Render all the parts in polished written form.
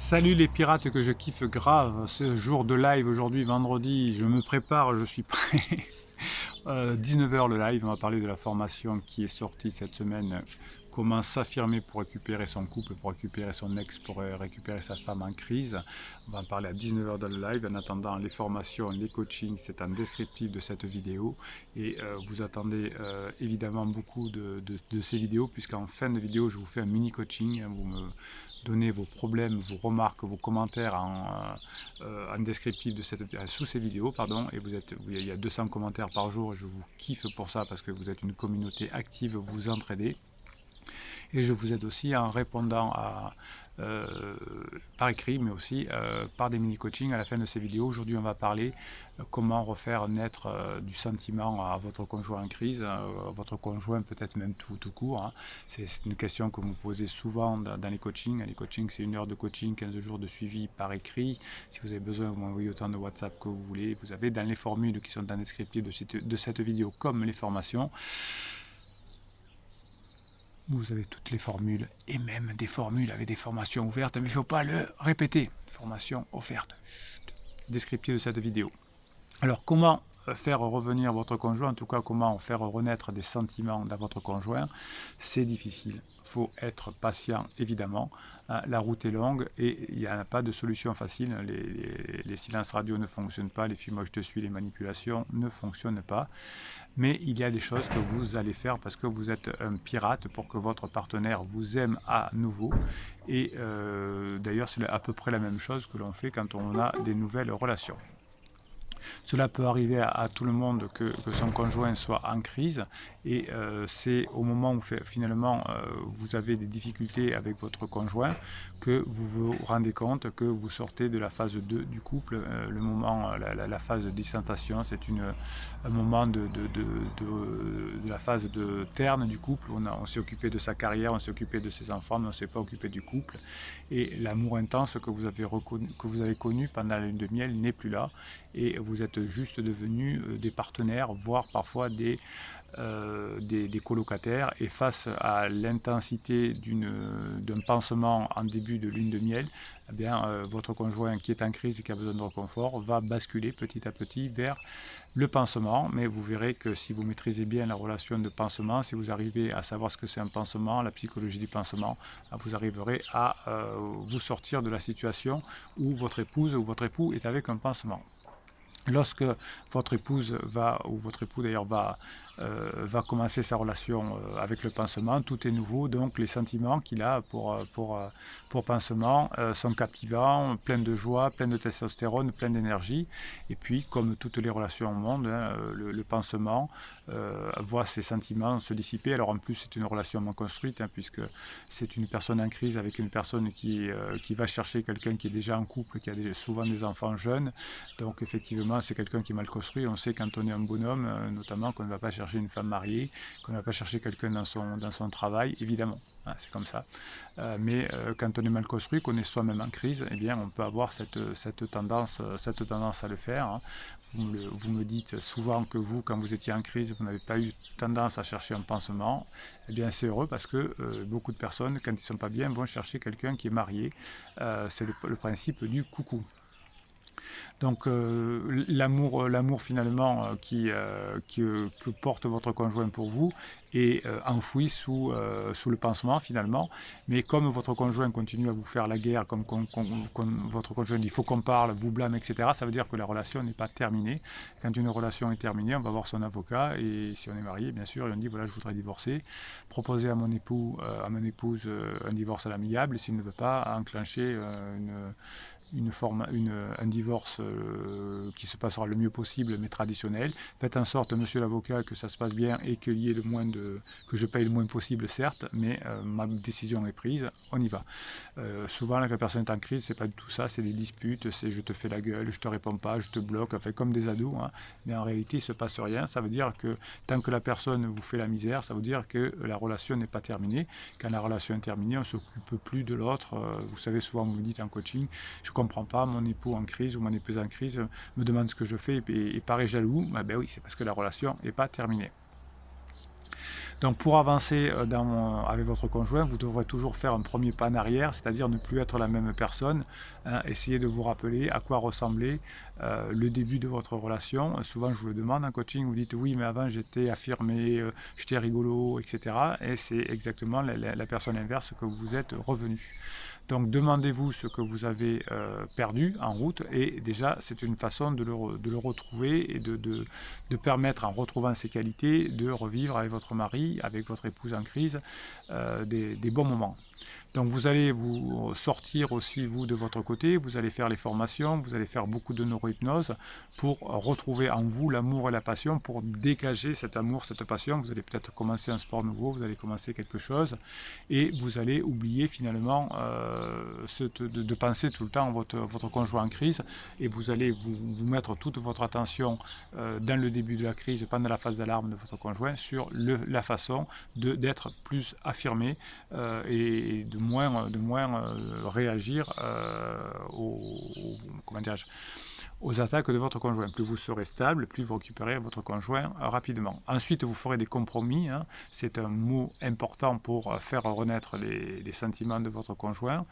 Salut les pirates que je kiffe grave, ce jour de live aujourd'hui vendredi, je me prépare, je suis prêt. 19h le live, on va parler de la formation qui est sortie cette semaine, comment s'affirmer pour récupérer son couple, pour récupérer son ex, pour récupérer sa femme en crise. On va en parler à 19h dans le live. En attendant, les formations, les coachings, c'est en descriptif de cette vidéo. Et vous attendez évidemment beaucoup de ces vidéos, puisqu'en fin de vidéo, je vous fais un mini coaching. Vous me donnez vos problèmes, vos remarques, vos commentaires en descriptif sous ces vidéos, pardon, et il y a 200 commentaires par jour et je vous kiffe pour ça parce que vous êtes une communauté active, vous vous entraidez. Et je vous aide aussi en répondant par écrit, mais aussi par des mini-coachings à la fin de ces vidéos. Aujourd'hui, on va parler comment refaire naître du sentiment à votre conjoint en crise, à votre conjoint peut-être même tout court. Hein. C'est une question que vous me posez souvent dans les coachings. Les coachings, c'est 1 heure de coaching, 15 jours de suivi par écrit. Si vous avez besoin, vous m'envoyez autant de WhatsApp que vous voulez. Vous avez dans les formules qui sont dans le descriptif de cette vidéo, comme les formations, vous avez toutes les formules et même des formules avec des formations ouvertes, mais il ne faut pas le répéter. Formation offerte. Descriptif de cette vidéo. Alors comment faire revenir votre conjoint, en tout cas comment faire renaître des sentiments dans votre conjoint, c'est difficile. Il faut être patient évidemment. La route est longue et il n'y a pas de solution facile. Les silences radio ne fonctionnent pas, les films moi je te suis, les manipulations ne fonctionnent pas. Mais il y a des choses que vous allez faire parce que vous êtes un pirate pour que votre partenaire vous aime à nouveau. Et d'ailleurs c'est à peu près la même chose que l'on fait quand on a des nouvelles relations. Cela peut arriver à tout le monde que son conjoint soit en crise et c'est au moment où finalement vous avez des difficultés avec votre conjoint que vous vous rendez compte que vous sortez de la phase 2 du couple, le moment, la phase de distanciation, c'est un moment de la phase de terne du couple. On s'est occupé de sa carrière, on s'est occupé de ses enfants, mais on ne s'est pas occupé du couple. Et l'amour intense que vous avez connu pendant la lune de miel n'est plus là. Et vous êtes juste devenus des partenaires, voire parfois des colocataires. Et face à l'intensité d'un pansement en début de lune de miel, eh bien, votre conjoint qui est en crise et qui a besoin de réconfort va basculer petit à petit vers le pansement. Mais vous verrez que si vous maîtrisez bien la relation de pansement, si vous arrivez à savoir ce que c'est un pansement, la psychologie du pansement, vous arriverez à vous sortir de la situation où votre épouse ou votre époux est avec un pansement. Lorsque votre épouse ou votre époux d'ailleurs va commencer sa relation avec le pansement, tout est nouveau, donc les sentiments qu'il a pour pansement sont captivants, pleins de joie, pleins de testostérone, pleins d'énergie. Et puis, comme toutes les relations au monde, hein, le pansement voit ses sentiments se dissiper. Alors en plus, c'est une relation mal construite, hein, puisque c'est une personne en crise avec une personne qui va chercher quelqu'un qui est déjà en couple, qui a souvent des enfants jeunes. Donc effectivement, c'est quelqu'un qui est mal construit. On sait quand on est un bonhomme, notamment, qu'on ne va pas chercher une femme mariée, qu'on ne va pas chercher quelqu'un dans son travail, évidemment. Hein, c'est comme ça. Mais quand on est mal construit, qu'on est soi-même en crise, eh bien, on peut avoir cette tendance à le faire. Hein. Vous me dites souvent que vous, quand vous étiez en crise, vous n'avez pas eu tendance à chercher un pansement. Eh bien, c'est heureux parce que beaucoup de personnes, quand ils ne sont pas bien, vont chercher quelqu'un qui est marié. C'est le principe du coucou. Donc l'amour finalement que porte votre conjoint pour vous est enfoui sous le pansement finalement. Mais comme votre conjoint continue à vous faire la guerre, comme votre conjoint dit il faut qu'on parle, vous blâme, etc., ça veut dire que la relation n'est pas terminée. Quand une relation est terminée, on va voir son avocat et si on est marié, bien sûr, et on dit voilà je voudrais divorcer, proposer à mon époux, à mon épouse un divorce à l'amiable, s'il ne veut pas enclencher un divorce qui se passera le mieux possible, mais traditionnel. Faites en sorte, monsieur l'avocat, que ça se passe bien et que je paye le moins possible, certes, mais ma décision est prise, on y va. Souvent, quand la personne est en crise, c'est pas du tout ça, c'est des disputes, c'est je te fais la gueule, je te réponds pas, je te bloque, enfin comme des ados, hein. Mais en réalité, il se passe rien. Ça veut dire que tant que la personne vous fait la misère, ça veut dire que la relation n'est pas terminée. Quand la relation est terminée, on ne s'occupe plus de l'autre. Vous savez, souvent, vous me dites en coaching, je comprends pas, mon époux en crise ou mon épouse en crise me demande ce que je fais et paraît jaloux. Ben oui, c'est parce que la relation n'est pas terminée. Donc pour avancer avec votre conjoint, vous devrez toujours faire un premier pas en arrière, c'est-à-dire ne plus être la même personne. Hein, essayez de vous rappeler à quoi ressemblait le début de votre relation. Souvent je vous le demande en coaching, vous dites oui mais avant j'étais affirmé, j'étais rigolo, etc. Et c'est exactement la personne inverse que vous êtes revenu. Donc demandez-vous ce que vous avez perdu en route et déjà c'est une façon de le retrouver et de permettre en retrouvant ses qualités de revivre avec votre mari, avec votre épouse en crise des bons moments. Donc vous allez vous sortir aussi vous de votre côté, vous allez faire les formations, vous allez faire beaucoup de neurohypnose pour retrouver en vous l'amour et la passion, pour dégager cet amour, cette passion. Vous allez peut-être commencer un sport nouveau, vous allez commencer quelque chose et vous allez oublier finalement de penser tout le temps à votre conjoint en crise et vous allez vous mettre toute votre attention dans le début de la crise, pendant la phase d'alarme de votre conjoint, sur la façon d'être plus affirmé et de moins réagir aux attaques de votre conjoint. Plus vous serez stable, plus vous récupérez votre conjoint rapidement. Ensuite, vous ferez des compromis. Hein. C'est un mot important pour faire renaître les sentiments de votre conjoint.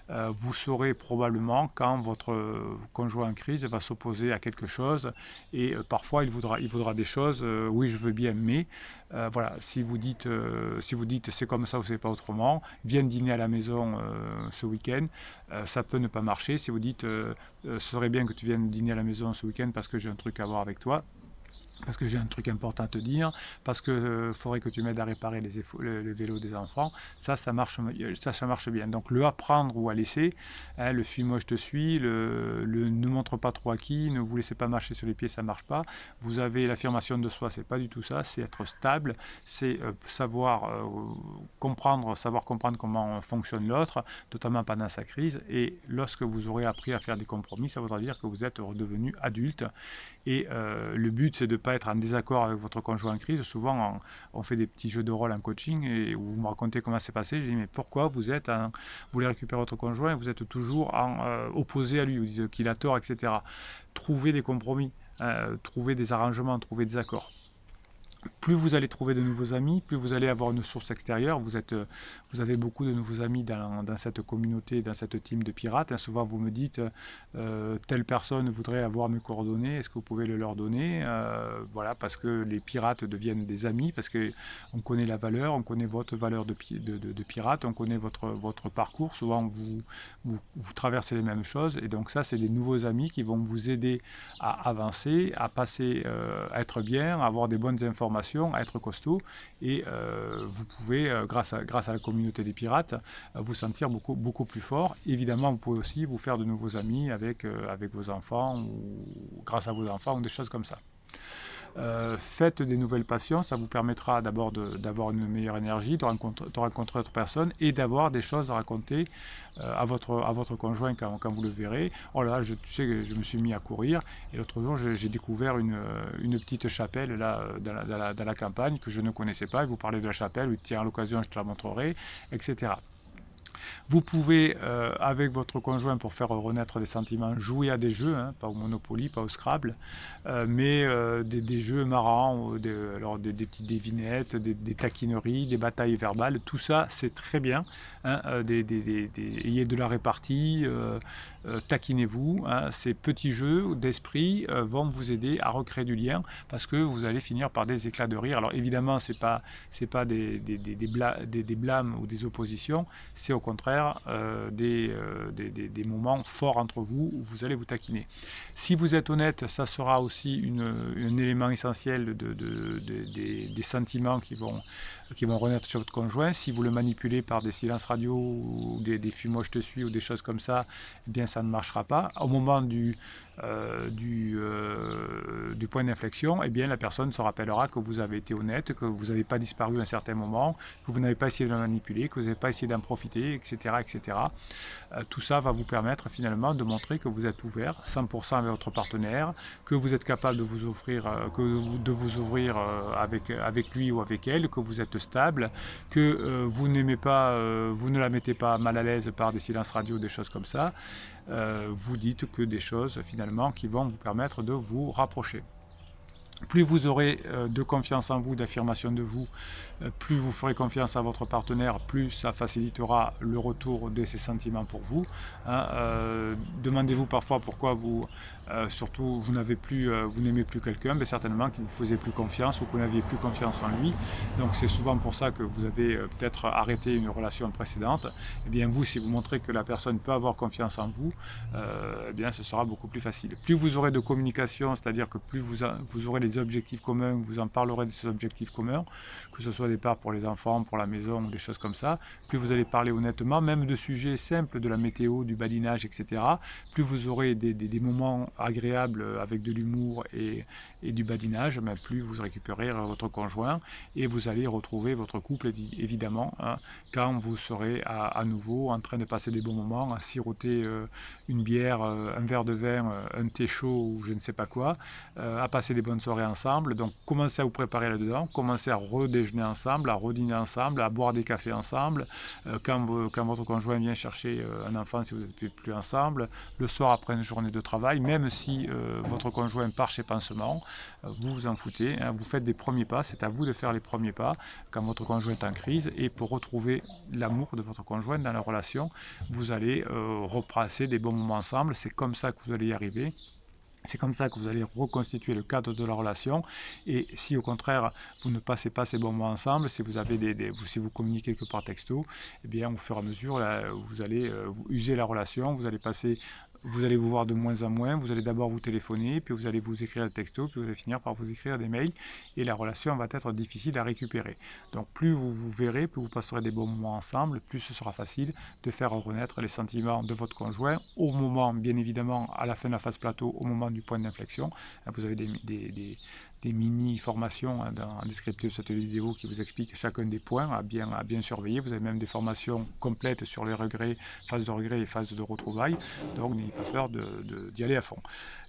Vous saurez probablement quand votre conjoint en crise va s'opposer à quelque chose et parfois il voudra des choses, oui je veux bien, mais voilà, si vous dites c'est comme ça ou c'est pas autrement, viens dîner à la maison ce week-end, ça peut ne pas marcher. Si vous dites ce serait bien que tu viennes dîner à la maison ce week-end parce que j'ai un truc à voir avec toi, parce que j'ai un truc important à te dire, parce que faudrait que tu m'aides à réparer le vélo des enfants, ça marche bien. Donc le apprendre ou à laisser, hein, le suis-moi je te suis, le ne montre pas trop à qui, ne vous laissez pas marcher sur les pieds, ça marche pas. Vous avez l'affirmation de soi, c'est pas du tout ça, c'est être stable, c'est savoir comprendre comment fonctionne l'autre, notamment pendant sa crise, et lorsque vous aurez appris à faire des compromis, ça voudra dire que vous êtes redevenu adulte. Et le but, c'est de ne pas être en désaccord avec votre conjoint en crise. Souvent, on fait des petits jeux de rôle en coaching et où vous me racontez comment c'est passé. Je dis, mais pourquoi vous voulez récupérer votre conjoint et vous êtes toujours opposé à lui, vous dites qu'il a tort, etc. Trouvez des compromis, trouvez des arrangements, trouvez des accords. Plus vous allez trouver de nouveaux amis, plus vous allez avoir une source extérieure. Vous avez beaucoup de nouveaux amis dans cette communauté, dans cette team de pirates. Et souvent, vous me dites, telle personne voudrait avoir mes coordonnées, est-ce que vous pouvez le leur donner voilà, parce que les pirates deviennent des amis, parce qu'on connaît la valeur, on connaît votre valeur de pirate, on connaît votre parcours. Souvent, vous traversez les mêmes choses. Et donc ça, c'est des nouveaux amis qui vont vous aider à avancer, à passer, à être bien, à avoir des bonnes informations, à être costaud et vous pouvez, grâce à la communauté des pirates, vous sentir beaucoup plus fort. Évidemment, vous pouvez aussi vous faire de nouveaux amis avec vos enfants ou grâce à vos enfants ou des choses comme ça. Faites des nouvelles passions, ça vous permettra d'abord d'avoir une meilleure énergie, de rencontrer d'autres personnes et d'avoir des choses à raconter à votre conjoint quand vous le verrez. Oh là, tu sais que je me suis mis à courir et l'autre jour j'ai découvert une petite chapelle là dans la campagne que je ne connaissais pas. Et vous parlez de la chapelle, oui, tiens, à l'occasion je te la montrerai, etc. Vous pouvez, avec votre conjoint, pour faire renaître des sentiments, jouer à des jeux, hein, pas au Monopoly, pas au Scrabble, mais des jeux marrants, des petites devinettes, des taquineries, des batailles verbales. Tout ça, c'est très bien. Hein, ayez de la répartie, taquinez-vous. Hein, ces petits jeux d'esprit vont vous aider à recréer du lien parce que vous allez finir par des éclats de rire. Alors évidemment, c'est pas des blâmes ou des oppositions, c'est au contraire des moments forts entre vous où vous allez vous taquiner. Si vous êtes honnête, ça sera aussi un élément essentiel des sentiments qui vont renaître chez votre conjoint. Si vous le manipulez par des silences radio ou des fuis-moi je te suis ou des choses comme ça, eh bien ça ne marchera pas. Au moment du point d'inflexion, eh bien la personne se rappellera que vous avez été honnête, que vous n'avez pas disparu à un certain moment, que vous n'avez pas essayé de le manipuler, que vous n'avez pas essayé d'en profiter, etc. etc. Tout ça va vous permettre finalement de montrer que vous êtes ouvert 100% avec votre partenaire, que vous êtes capable de vous ouvrir avec lui ou avec elle, que vous êtes stable, que vous ne la mettez pas mal à l'aise par des silences radio, des choses comme ça. Vous dites que des choses finalement qui vont vous permettre de vous rapprocher. Plus vous aurez de confiance en vous, d'affirmation de vous, plus vous ferez confiance à votre partenaire, plus ça facilitera le retour de ces sentiments pour vous. Hein. Demandez-vous parfois pourquoi surtout vous n'aimez plus quelqu'un, mais certainement qu'il ne vous faisait plus confiance ou que vous n'aviez plus confiance en lui. Donc c'est souvent pour ça que vous avez peut-être arrêté une relation précédente. Eh bien vous, si vous montrez que la personne peut avoir confiance en vous, eh bien ce sera beaucoup plus facile. Plus vous aurez de communication, c'est-à-dire que plus vous aurez des objectifs communs, vous en parlerez de ces objectifs communs, que ce soit au départ pour les enfants, pour la maison ou des choses comme ça, plus vous allez parler honnêtement, même de sujets simples, de la météo, du badinage, etc., plus vous aurez des moments agréables avec de l'humour et du badinage, ben plus vous récupérez votre conjoint et vous allez retrouver votre couple évidemment, hein, quand vous serez à nouveau en train de passer des bons moments, à siroter une bière, un verre de vin, un thé chaud ou je ne sais pas quoi, à passer des bonnes soirées ensemble. Donc commencez à vous préparer là-dedans, commencez à redéjeuner ensemble, à redîner ensemble, à boire des cafés ensemble, quand votre conjoint vient chercher un enfant si vous n'êtes plus ensemble, le soir après une journée de travail, même si votre conjoint part chez Pansement, vous vous en foutez, hein, vous faites des premiers pas, c'est à vous de faire les premiers pas quand votre conjoint est en crise, et pour retrouver l'amour de votre conjoint dans la relation, vous allez repasser des bons moments ensemble, c'est comme ça que vous allez y arriver. C'est comme ça que vous allez reconstituer le cadre de la relation. Et si au contraire vous ne passez pas ces bons moments ensemble, si vous avez si vous communiquez que par texto, eh bien au fur et à mesure là, vous allez vous user la relation, vous allez vous voir de moins en moins, vous allez d'abord vous téléphoner, puis vous allez vous écrire des textos, puis vous allez finir par vous écrire des mails, et la relation va être difficile à récupérer. Donc plus vous vous verrez, plus vous passerez des bons moments ensemble, plus ce sera facile de faire renaître les sentiments de votre conjoint au moment, bien évidemment, à la fin de la phase plateau, au moment du point d'inflexion. Vous avez des mini-formations dans le descriptif de cette vidéo qui vous expliquent chacun des points à bien surveiller. Vous avez même des formations complètes sur les regrets, phase de regret et phase de retrouvailles. Donc n'ayez pas peur d'y aller à fond.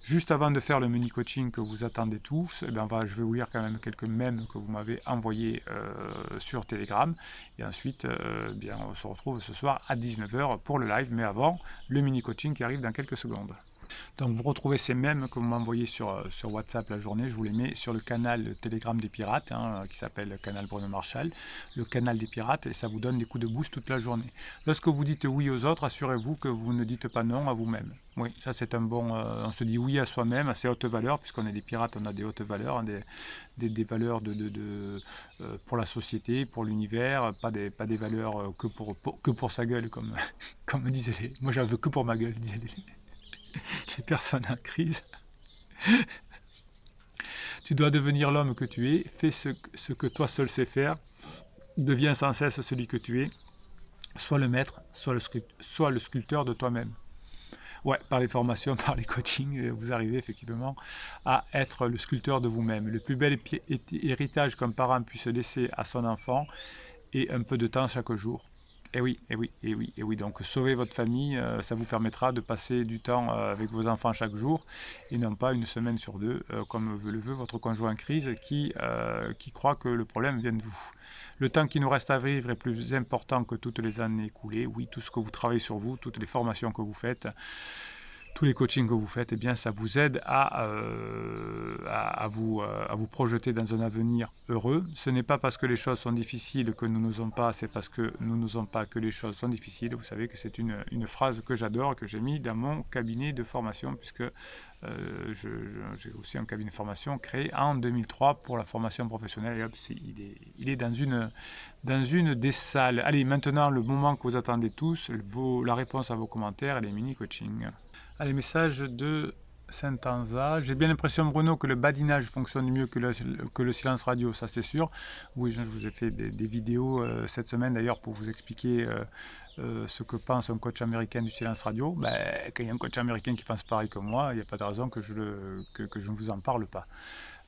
Juste avant de faire le mini coaching que vous attendez tous, eh bien, je vais vous lire quand même quelques mèmes que vous m'avez envoyés sur Telegram. Et ensuite, bien, on se retrouve ce soir à 19h pour le live, mais avant, le mini coaching qui arrive dans quelques secondes. Donc vous retrouvez ces mèmes que vous m'envoyez sur WhatsApp la journée, je vous les mets sur le canal Telegram des Pirates, hein, qui s'appelle le canal Bruno Marshall, le canal des Pirates, et ça vous donne des coups de boost toute la journée. Lorsque vous dites oui aux autres, assurez-vous que vous ne dites pas non à vous-même. Oui, ça c'est un bon... on se dit oui à soi-même, à ses hautes valeurs, puisqu'on est des pirates, on a des hautes valeurs, hein, des valeurs pour la société, pour l'univers, pas des valeurs que pour sa gueule, comme disaient les... Moi j'en veux que pour ma gueule, disaient les personnes en crise. Tu dois devenir l'homme que tu es, fais ce que toi seul sais faire, deviens sans cesse celui que tu es, sois le maître, sois le sculpteur de toi-même. Ouais, par les formations, par les coachings, vous arrivez effectivement à être le sculpteur de vous-même. Le plus bel héritage qu'un parent puisse laisser à son enfant est un peu de temps chaque jour. Et oui, et oui, et oui, et oui. Donc sauver votre famille, ça vous permettra de passer du temps avec vos enfants chaque jour et non pas une semaine sur deux, comme le veut votre conjoint en crise qui croit que le problème vient de vous. Le temps qui nous reste à vivre est plus important que toutes les années écoulées. Oui, tout ce que vous travaillez sur vous, toutes les formations que vous faites, tous les coachings que vous faites, eh bien, ça vous aide à vous projeter dans un avenir heureux. Ce n'est pas parce que les choses sont difficiles que nous n'osons pas, c'est parce que nous n'osons pas que les choses sont difficiles. Vous savez que c'est une phrase que j'adore, que j'ai mis dans mon cabinet de formation, puisque j'ai aussi un cabinet de formation créé en 2003 pour la formation professionnelle. Et hop, il est dans une des salles. Allez, maintenant, le moment que vous attendez tous, la réponse à vos commentaires et les mini-coachings. Allez, message de Saint-Anza. J'ai bien l'impression, Bruno, que le badinage fonctionne mieux que le silence radio, ça c'est sûr. Oui, je vous ai fait des vidéos cette semaine d'ailleurs pour vous expliquer ce que pense un coach américain du silence radio. Ben, quand il y a un coach américain qui pense pareil que moi, il n'y a pas de raison que je ne vous en parle pas.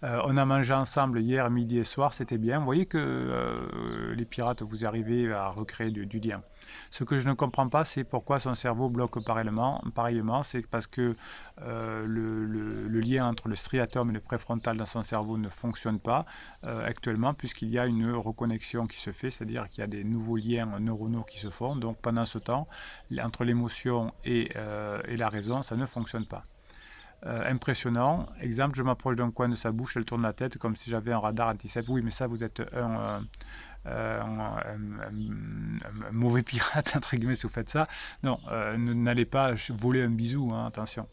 On a mangé ensemble hier, midi et soir, c'était bien. Vous voyez que les pirates, vous arrivez à recréer du lien. Ce que je ne comprends pas, c'est pourquoi son cerveau bloque pareillement. C'est parce que le lien entre le striatum et le préfrontal dans son cerveau ne fonctionne pas actuellement, puisqu'il y a une reconnexion qui se fait, c'est-à-dire qu'il y a des nouveaux liens neuronaux qui se font. Donc pendant ce temps, entre l'émotion et la raison, ça ne fonctionne pas. impressionnant. Exemple, je m'approche d'un coin de sa bouche, elle tourne la tête comme si j'avais un radar anti-cep. Oui, mais ça, vous êtes un mauvais pirate, entre guillemets, si vous faites ça. Non, n'allez pas voler un bisou, hein, attention,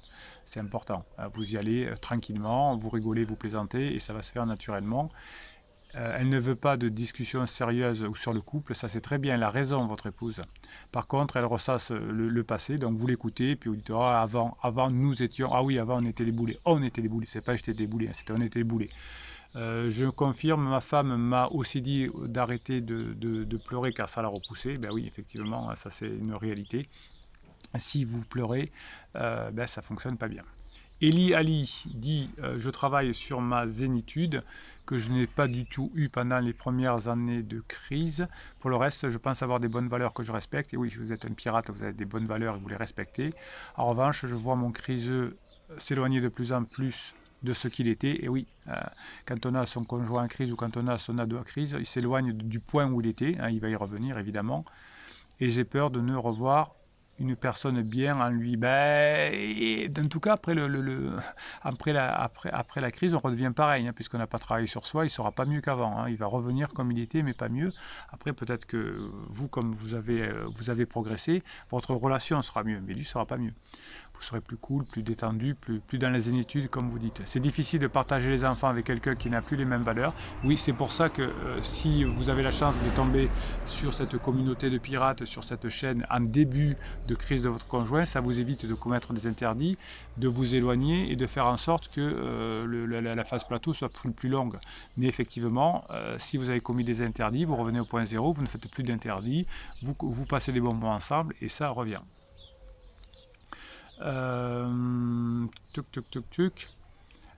c'est important. Vous y allez tranquillement, vous rigolez, vous plaisantez, et ça va se faire naturellement. Elle ne veut pas de discussion sérieuse ou sur le couple, ça c'est très bien, elle a raison, votre épouse. Par contre, elle ressasse le passé, donc vous l'écoutez, puis vous dites, oh, avant nous étions, ah oui, avant on était les boulets. Oh, on était les boulets, c'est pas j'étais des boulets, c'était on était les boulets. Je confirme, ma femme m'a aussi dit d'arrêter de pleurer car ça l'a repoussé. Ben oui, effectivement, ça c'est une réalité. Si vous pleurez, ben ça fonctionne pas bien. Eli Ali dit je travaille sur ma zénitude que je n'ai pas du tout eu pendant les premières années de crise. Pour le reste, je pense avoir des bonnes valeurs que je respecte. Et oui, si vous êtes un pirate, vous avez des bonnes valeurs et vous les respectez. En revanche, je vois mon criseux s'éloigner de plus en plus de ce qu'il était. Et oui, quand on a son conjoint en crise ou quand on a son ado en crise, il s'éloigne du point où il était. Hein, il va y revenir évidemment. Et j'ai peur de ne revoir une personne bien en lui. Ben, en tout cas, après la crise, on redevient pareil, hein, puisqu'on n'a pas travaillé sur soi, il ne sera pas mieux qu'avant. Hein, il va revenir comme il était, mais pas mieux. Après, peut-être que vous, comme vous avez progressé, votre relation sera mieux, mais lui ne sera pas mieux. Vous serez plus cool, plus détendu, plus dans la zénitude, comme vous dites. C'est difficile de partager les enfants avec quelqu'un qui n'a plus les mêmes valeurs. Oui, c'est pour ça que si vous avez la chance de tomber sur cette communauté de pirates, sur cette chaîne, en début de crise de votre conjoint, ça vous évite de commettre des interdits, de vous éloigner et de faire en sorte que la phase plateau soit plus longue. Mais effectivement, si vous avez commis des interdits, vous revenez au point zéro, vous ne faites plus d'interdits, vous passez des bons moments ensemble et ça revient.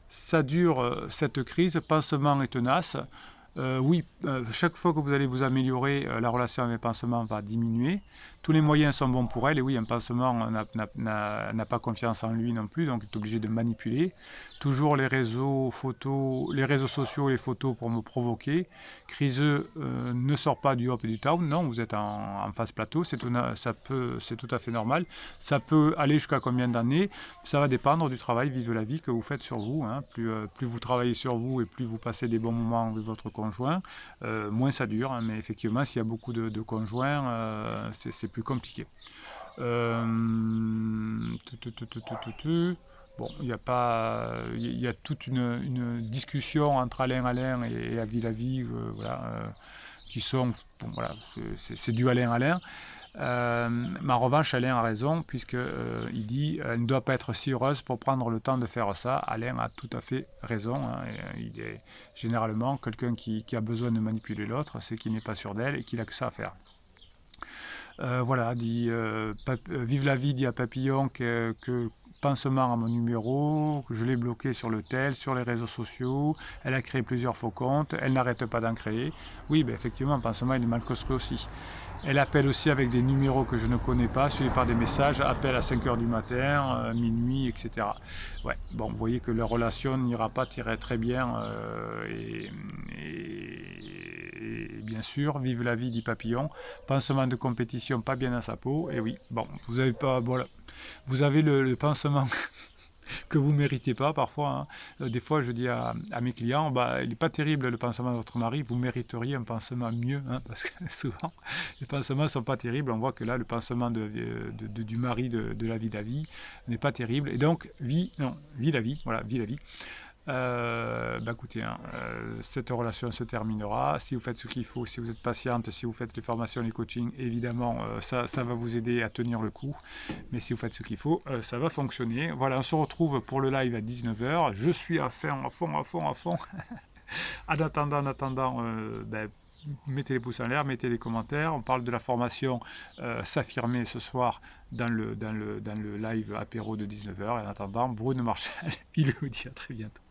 Ça dure cette crise, pansement et tenace. Oui, chaque fois que vous allez vous améliorer, la relation avec pansement va diminuer. Tous les moyens sont bons pour elle. Et oui, un pansement n'a pas confiance en lui non plus, donc il est obligé de manipuler. Toujours les réseaux sociaux et les photos pour me provoquer. Criseux ne sort pas du hop et du down. Non, vous êtes en phase plateau, c'est tout à fait normal. Ça peut aller jusqu'à combien d'années? Ça va dépendre du travail, vive la vie que vous faites sur vous. Hein. Plus vous travaillez sur vous et plus vous passez des bons moments avec votre conjoint, moins ça dure. Hein. Mais effectivement, s'il y a beaucoup de conjoints, c'est plus compliqué. Bon, il y a toute une discussion entre Alain et Avis la vie, voilà, qui sont, bon, voilà, c'est du Alain. Mais en revanche, Alain a raison, puisqu'il dit elle ne doit pas être si heureuse pour prendre le temps de faire ça. Alain a tout à fait raison. Hein, il est généralement quelqu'un qui a besoin de manipuler l'autre, c'est qu'il n'est pas sûr d'elle et qu'il a que ça à faire. Voilà, dit vive la vie, dit à Papillon que pansement à mon numéro, que je l'ai bloqué sur le tel, sur les réseaux sociaux, elle a créé plusieurs faux comptes, elle n'arrête pas d'en créer. Oui, ben effectivement, pansement il est mal construit aussi. Elle appelle aussi avec des numéros que je ne connais pas, suivis par des messages, appel à 5h du matin, minuit, etc. Ouais, bon, vous voyez que leur relation n'ira pas très bien, et bien sûr, vive la vie, dit Papillon, pansement de compétition pas bien à sa peau, et oui, bon, vous avez pas, voilà, vous avez le pansement que vous ne méritez pas parfois. Hein. Des fois, je dis à mes clients, bah, il n'est pas terrible le pansement de votre mari, vous mériteriez un pansement mieux, hein, parce que souvent, les pansements ne sont pas terribles. On voit que là, le pansement du mari de la vie d'avis n'est pas terrible. Et donc, vie la vie, voilà, vie la vie. Bah écoutez, hein, cette relation se terminera. Si vous faites ce qu'il faut, si vous êtes patiente, si vous faites les formations, les coachings, évidemment, ça va vous aider à tenir le coup. Mais si vous faites ce qu'il faut, ça va fonctionner. Voilà, on se retrouve pour le live à 19h. Je suis à fond. En attendant, mettez les pouces en l'air, mettez les commentaires. On parle de la formation s'affirmer ce soir dans le live apéro de 19h. En attendant, Bruno Marchal, il vous dit à très bientôt.